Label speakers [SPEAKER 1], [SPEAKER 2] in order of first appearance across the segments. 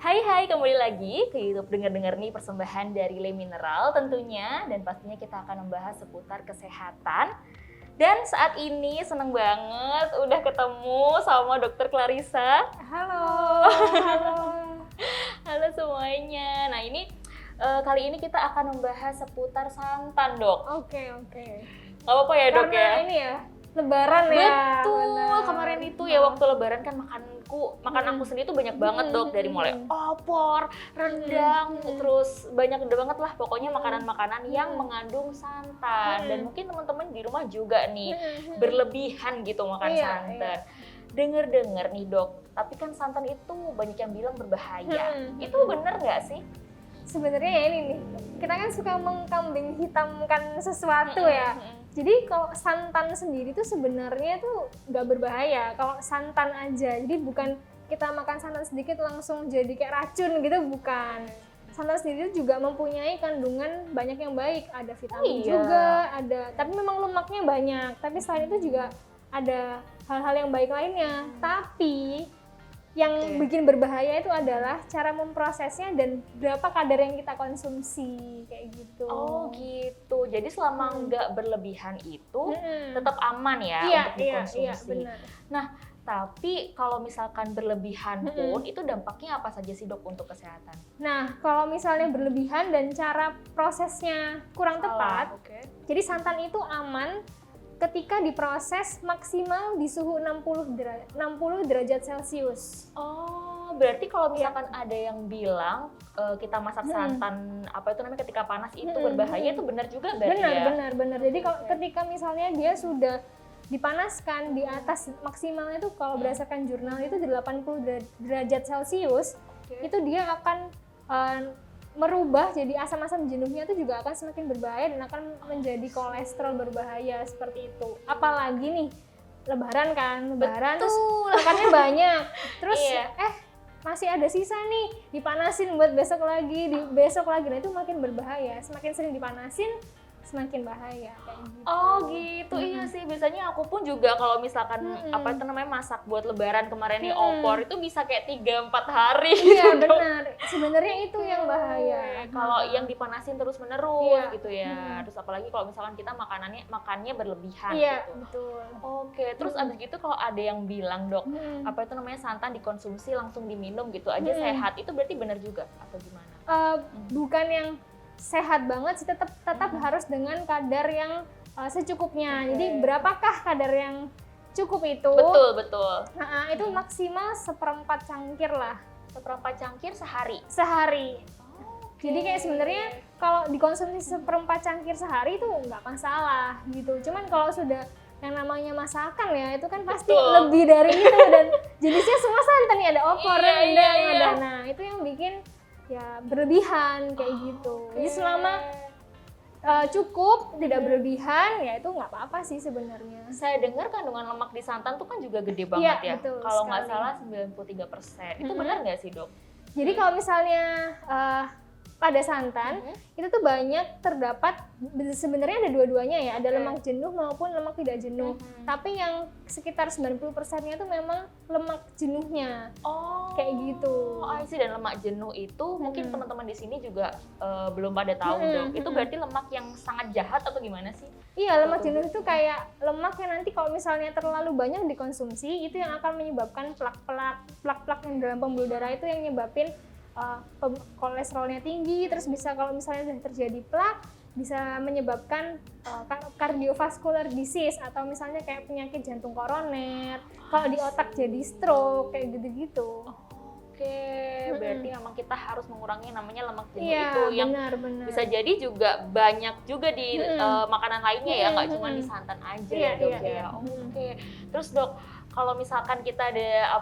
[SPEAKER 1] Hai, kembali lagi ke YouTube Dengar-Dengar nih, persembahan dari Le Mineral tentunya. Dan pastinya kita akan membahas seputar kesehatan. Dan saat ini seneng banget udah ketemu sama Dokter Clarissa.
[SPEAKER 2] Halo.
[SPEAKER 1] Halo semuanya. Nah ini kali ini kita akan membahas seputar santan, Dok.
[SPEAKER 2] Oke.
[SPEAKER 1] Gak apa-apa ya, Dok ya?
[SPEAKER 2] Karena ini ya, Lebaran ya.
[SPEAKER 1] Betul,
[SPEAKER 2] Benar.
[SPEAKER 1] kemarin itu ya waktu Lebaran kan makan aku sendiri tuh banyak banget, Dok, dari mulai opor, rendang, terus banyak banget lah pokoknya makanan-makanan yang mengandung santan. Dan mungkin teman-teman di rumah juga nih berlebihan gitu makan santan. Dengar-dengar nih, Dok, tapi kan santan itu banyak yang bilang berbahaya. Itu bener nggak sih?
[SPEAKER 2] Sebenarnya ya ini nih, kita kan suka mengkambing hitamkan sesuatu ya. Jadi kalau santan sendiri tuh sebenarnya tuh nggak berbahaya. Kalau santan aja, jadi bukan kita makan santan sedikit langsung jadi kayak racun gitu, bukan. Santan sendiri juga mempunyai kandungan banyak yang baik, ada vitamin juga, tapi memang lemaknya banyak. Tapi selain itu juga ada hal-hal yang baik lainnya. Tapi yang bikin berbahaya itu adalah cara memprosesnya dan berapa kadar yang kita konsumsi, kayak gitu.
[SPEAKER 1] Oh gitu, jadi selama nggak berlebihan itu tetap aman ya untuk dikonsumsi.
[SPEAKER 2] Iya, benar.
[SPEAKER 1] Nah, tapi kalau misalkan berlebihan pun itu dampaknya apa saja sih, Dok, untuk kesehatan?
[SPEAKER 2] Nah, kalau misalnya berlebihan dan cara prosesnya kurang tepat, jadi santan itu aman ketika diproses maksimal di suhu 60 derajat Celcius.
[SPEAKER 1] Oh, berarti kalau misalkan ada yang bilang kita masak santan ketika panas itu berbahaya, itu benar juga berarti ya?
[SPEAKER 2] Benar. Jadi kalau ketika misalnya dia sudah dipanaskan di atas maksimalnya itu kalau berdasarkan jurnal itu 80 derajat Celcius, itu dia akan merubah jadi asam-asam jenuhnya itu juga akan semakin berbahaya dan akan menjadi kolesterol berbahaya seperti itu. Apalagi nih Lebaran terus makannya banyak, terus masih ada sisa nih, dipanasin buat besok lagi, nah itu makin berbahaya. Semakin sering dipanasin semakin bahaya kayak gitu.
[SPEAKER 1] Oh gitu, iya sih. Biasanya aku pun juga kalau misalkan masak buat Lebaran kemarin nih opor itu bisa kayak 3-4 hari.
[SPEAKER 2] Iya benar. Sebenarnya itu yang bahaya.
[SPEAKER 1] Kalau yang dipanasin terus-menerus gitu ya. Terus apalagi kalau misalkan kita makannya berlebihan gitu.
[SPEAKER 2] Iya, betul.
[SPEAKER 1] Oke, terus abis gitu kalau ada yang bilang, Dok, santan dikonsumsi langsung diminum gitu aja sehat. Itu berarti benar juga atau gimana?
[SPEAKER 2] Bukan yang sehat banget sih, tetap harus dengan kadar yang secukupnya. Jadi berapakah kadar yang cukup itu?
[SPEAKER 1] Betul.
[SPEAKER 2] Nah, itu maksimal 1/4 cangkir lah.
[SPEAKER 1] 1/4 cangkir sehari?
[SPEAKER 2] Sehari. Jadi kayak sebenarnya kalau dikonsumsi 1/4 cangkir sehari itu nggak masalah gitu. Cuman kalau sudah yang namanya masakan ya, itu kan pasti lebih dari itu dan jenisnya semua santan nih, ada opor, rendang, ada. Nah, itu yang bikin ya berlebihan kayak gitu. Jadi selama cukup, tidak berlebihan, ya itu nggak apa-apa sih sebenarnya.
[SPEAKER 1] Saya dengar kandungan lemak di santan tuh kan juga gede banget ya. Kalau nggak salah 93%. Itu benar nggak sih, Dok?
[SPEAKER 2] Jadi kalau misalnya pada santan itu tuh banyak terdapat, sebenarnya ada dua-duanya ya, ada lemak jenuh maupun lemak tidak jenuh. Tapi yang sekitar 90%-nya itu memang lemak jenuhnya. Kayak gitu.
[SPEAKER 1] Dan lemak jenuh itu mungkin teman-teman di sini juga belum pada tahu, Dok. Itu berarti lemak yang sangat jahat atau gimana sih?
[SPEAKER 2] Iya, lemak jenuh itu kayak lemak yang nanti kalau misalnya terlalu banyak dikonsumsi itu yang akan menyebabkan plak-plak yang dalam pembuluh darah, itu yang nyebabin kolesterolnya tinggi. Terus bisa kalau misalnya sudah terjadi plak, bisa menyebabkan cardiovascular disease atau misalnya kayak penyakit jantung koroner. Kalau di otak jadi stroke kayak gitu-gitu.
[SPEAKER 1] Berarti memang kita harus mengurangi namanya lemak jenuh itu yang
[SPEAKER 2] benar.
[SPEAKER 1] Bisa jadi juga banyak juga di makanan lainnya ya, nggak cuma di santan aja ya, Dok ya. Terus, Dok, kalau misalkan kita ada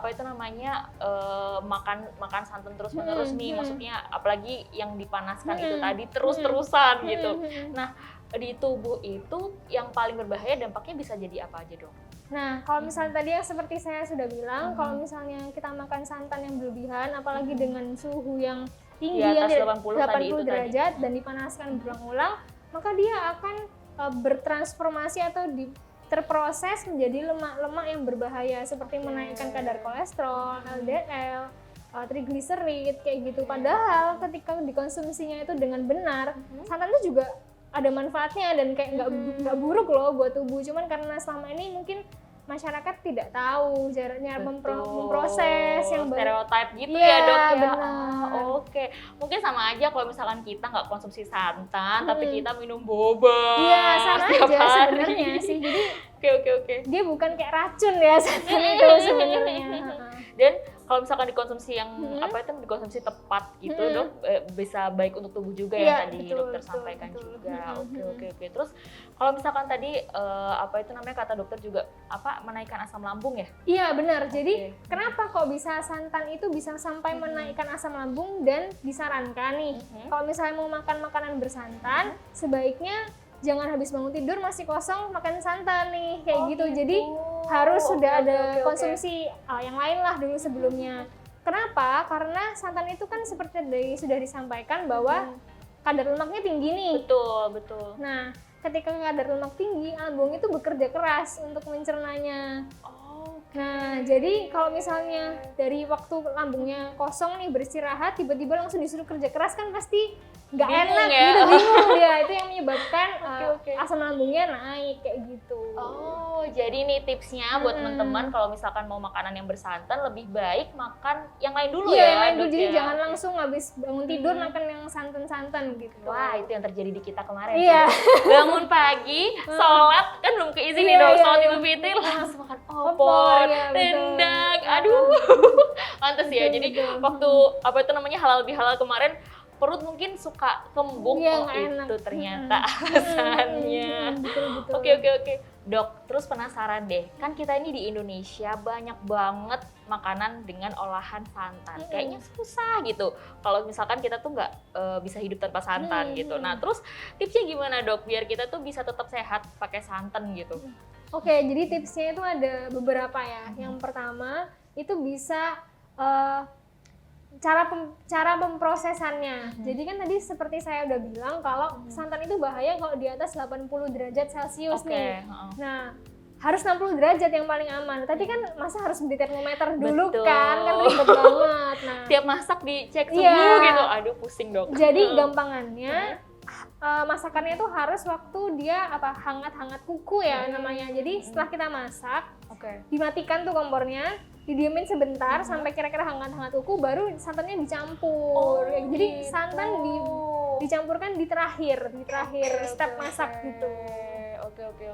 [SPEAKER 1] makan santan terus-menerus nih, maksudnya apalagi yang dipanaskan itu tadi terus-terusan gitu. Nah, di tubuh itu yang paling berbahaya dampaknya bisa jadi apa aja, Dok?
[SPEAKER 2] Nah, kalau misalnya tadi yang seperti saya sudah bilang, kalau misalnya kita makan santan yang berlebihan, apalagi dengan suhu yang tinggi,
[SPEAKER 1] di atas
[SPEAKER 2] yang
[SPEAKER 1] 80
[SPEAKER 2] derajat dan dipanaskan berulang-ulang, maka dia akan bertransformasi atau terproses menjadi lemak-lemak yang berbahaya seperti menaikkan kadar kolesterol, LDL, trigliserid kayak gitu. Padahal ketika dikonsumsinya itu dengan benar, santan itu juga ada manfaatnya dan kayak nggak buruk loh buat tubuh. Cuman karena selama ini mungkin masyarakat tidak tahu jaraknya memproses yang
[SPEAKER 1] stereotype gitu
[SPEAKER 2] Iya,
[SPEAKER 1] ya dok ya.
[SPEAKER 2] benar.
[SPEAKER 1] Oke, mungkin sama aja kalau misalkan kita nggak konsumsi santan tapi kita minum boba
[SPEAKER 2] Iya, sama
[SPEAKER 1] setiap
[SPEAKER 2] aja
[SPEAKER 1] hari.
[SPEAKER 2] sebenarnya sih. Jadi
[SPEAKER 1] Oke.
[SPEAKER 2] dia bukan kayak racun ya santan itu sebenarnya.
[SPEAKER 1] Dan kalau misalkan dikonsumsi yang dikonsumsi tepat gitu dok, bisa baik untuk tubuh juga
[SPEAKER 2] Iya,
[SPEAKER 1] yang tadi
[SPEAKER 2] betul,
[SPEAKER 1] dokter
[SPEAKER 2] betul,
[SPEAKER 1] sampaikan
[SPEAKER 2] betul.
[SPEAKER 1] juga. Oke. Terus kalau misalkan tadi kata dokter juga menaikkan asam lambung ya?
[SPEAKER 2] Iya benar. Jadi
[SPEAKER 1] Oke.
[SPEAKER 2] kenapa kok bisa santan itu bisa sampai menaikkan asam lambung, dan disarankan nih kalau misalnya mau makan makanan bersantan sebaiknya jangan habis bangun tidur masih kosong makan santan nih kayak gitu. Jadi harus sudah ada konsumsi yang lain lah dulu sebelumnya. Kenapa? Karena santan itu kan seperti sudah disampaikan bahwa kadar lemaknya tinggi nih.
[SPEAKER 1] Betul.
[SPEAKER 2] Nah, ketika kadar lemak tinggi, lambung itu bekerja keras untuk mencernanya. Nah, jadi kalau misalnya dari waktu lambungnya kosong nih beristirahat, tiba-tiba langsung disuruh kerja keras kan pasti nggak
[SPEAKER 1] Bingung
[SPEAKER 2] enak
[SPEAKER 1] ya?
[SPEAKER 2] gitu, bingung dia. Itu yang menyebabkan
[SPEAKER 1] Oke.
[SPEAKER 2] asam lambungnya naik kayak gitu.
[SPEAKER 1] Oh, jadi nih tipsnya buat teman-teman kalau misalkan mau makanan yang bersantan lebih baik makan yang lain dulu
[SPEAKER 2] Iya,
[SPEAKER 1] ya.
[SPEAKER 2] yang lain dulu.
[SPEAKER 1] Dok,
[SPEAKER 2] Jadi
[SPEAKER 1] ya?
[SPEAKER 2] jangan langsung habis bangun tidur makan yang santan-santan gitu.
[SPEAKER 1] Wah, itu yang terjadi di kita kemarin.
[SPEAKER 2] Iya.
[SPEAKER 1] Bangun pagi, sholat, kan belum keizin nih
[SPEAKER 2] Iya,
[SPEAKER 1] dong,
[SPEAKER 2] iya,
[SPEAKER 1] sholat
[SPEAKER 2] iya.
[SPEAKER 1] Idul Fitri langsung makan
[SPEAKER 2] Opor,
[SPEAKER 1] opor,
[SPEAKER 2] ya, betul.
[SPEAKER 1] rendang, aduh. Pantes ya,
[SPEAKER 2] Betul,
[SPEAKER 1] jadi
[SPEAKER 2] betul.
[SPEAKER 1] waktu halal bihalal kemarin, perut mungkin suka kembung.
[SPEAKER 2] Iya,
[SPEAKER 1] Oh
[SPEAKER 2] nggak enak.
[SPEAKER 1] itu ternyata alasannya.
[SPEAKER 2] Betul.
[SPEAKER 1] Oke. Dok, terus penasaran deh, kan kita ini di Indonesia banyak banget makanan dengan olahan santan. Kayaknya susah gitu kalau misalkan kita tuh nggak bisa hidup tanpa santan gitu. Nah, terus tipsnya gimana dok, biar kita tuh bisa tetap sehat pakai santan gitu?
[SPEAKER 2] Oke, jadi tipsnya itu ada beberapa ya. Yang pertama itu bisa cara pemprosesannya. Jadi kan tadi seperti saya udah bilang kalau santan itu bahaya kalau di atas 80 derajat Celcius nih. Nah, harus 60 derajat yang paling aman. Tadi kan masa harus beli termometer dulu.
[SPEAKER 1] Betul.
[SPEAKER 2] kan ribet banget. Nah,
[SPEAKER 1] Tiap masak dicek suhu
[SPEAKER 2] Iya.
[SPEAKER 1] gitu, aduh pusing dok.
[SPEAKER 2] jadi gampangannya masakannya itu harus waktu dia hangat-hangat kuku ya namanya. Jadi setelah kita masak, dimatikan tuh kompornya, didiemin sebentar sampai kira-kira hangat-hangat kuku, baru santannya dicampur. Jadi santan dicampurkan di terakhir step masak gitu.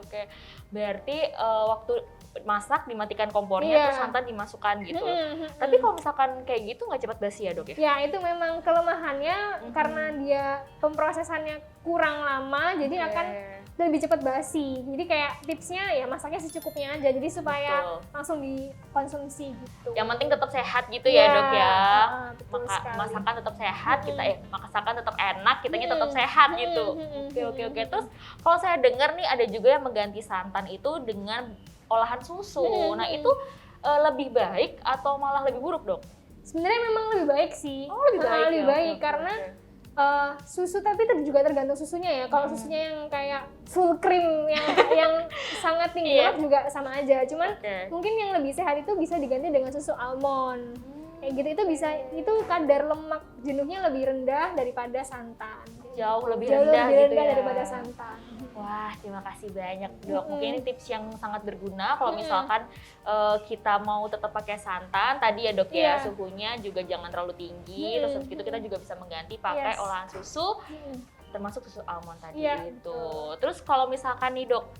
[SPEAKER 1] Oke. Berarti waktu masak dimatikan kompornya,
[SPEAKER 2] Iya.
[SPEAKER 1] terus santan dimasukkan gitu. Tapi kalau misalkan kayak gitu nggak cepat basi ya dok ya?
[SPEAKER 2] Ya itu memang kelemahannya karena dia pemprosesannya kurang lama, jadi akan lebih cepat basi. Jadi kayak tipsnya ya masaknya secukupnya aja, jadi supaya langsung dikonsumsi gitu.
[SPEAKER 1] Yang penting tetap sehat gitu ya dok ya.
[SPEAKER 2] Betul sekali.
[SPEAKER 1] Masakan tetap sehat, masakan tetap enak, kitanya tetap sehat gitu. Oke. Terus kalau saya dengar nih ada juga yang mengganti santan itu dengan olahan susu. Nah itu lebih baik atau malah lebih buruk dok?
[SPEAKER 2] Sebenarnya memang lebih baik sih.
[SPEAKER 1] Lebih baik.
[SPEAKER 2] Lebih
[SPEAKER 1] ya?
[SPEAKER 2] baik
[SPEAKER 1] Oke.
[SPEAKER 2] karena susu, tapi juga tergantung susunya ya. Kalau susunya yang kayak full cream yang sangat tinggi lemak juga sama aja. Cuman mungkin yang lebih sehat itu bisa diganti dengan susu almond. Kayak gitu, itu kadar lemak jenuhnya lebih rendah daripada santan.
[SPEAKER 1] Jauh lebih rendah gitu ya.
[SPEAKER 2] Daripada santan.
[SPEAKER 1] Wah, terima kasih banyak dok. Mungkin ini tips yang sangat berguna kalau misalkan kita mau tetap pakai santan. Tadi ya dok ya, suhunya juga jangan terlalu tinggi. Terus habis itu kita juga bisa mengganti pakai olahan susu, termasuk susu almond tadi itu. Terus kalau misalkan nih dok,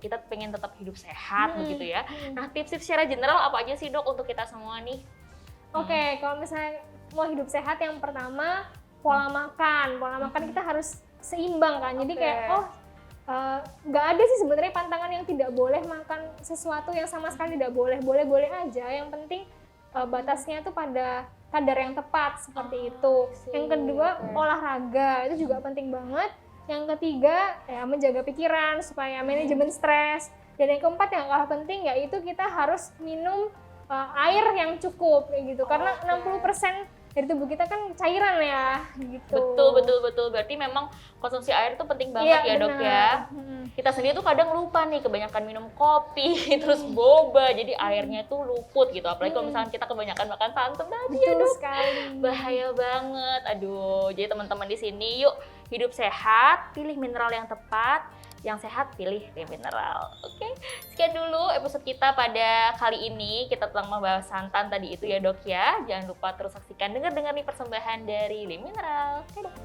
[SPEAKER 1] kita pengen tetap hidup sehat begitu ya. Nah, tips-tips secara general apa aja sih dok untuk kita semua nih?
[SPEAKER 2] Oke, kalau misalnya mau hidup sehat, yang pertama pola makan. Pola makan kita harus seimbang kan. Jadi kayak nggak ada sih sebenarnya pantangan yang tidak boleh makan sesuatu yang sama sekali tidak boleh. Boleh aja. Yang penting batasnya tuh pada kadar yang tepat seperti itu. Yang kedua olahraga itu juga penting banget. Yang ketiga ya menjaga pikiran supaya manajemen stres. Dan yang keempat yang kalah penting yaitu kita harus minum air yang cukup kayak gitu. Karena 60% dari tubuh kita kan cairan ya, gitu.
[SPEAKER 1] Betul. Berarti memang konsumsi air itu penting banget ya dok ya. Kita sendiri tuh kadang lupa nih, kebanyakan minum kopi, terus boba, jadi airnya tuh luput gitu. Apalagi kalau misalnya kita kebanyakan makan santan tadi ya
[SPEAKER 2] Betul
[SPEAKER 1] dok.
[SPEAKER 2] sekali.
[SPEAKER 1] Bahaya banget. Aduh, jadi teman-teman di sini yuk hidup sehat, pilih mineral yang tepat. Yang sehat pilih teh mineral. Oke, sekian dulu episode kita pada kali ini. Kita telah membahas santan tadi itu ya dok ya. Jangan lupa terus saksikan dengar nih persembahan dari Le Mineral. Dadah.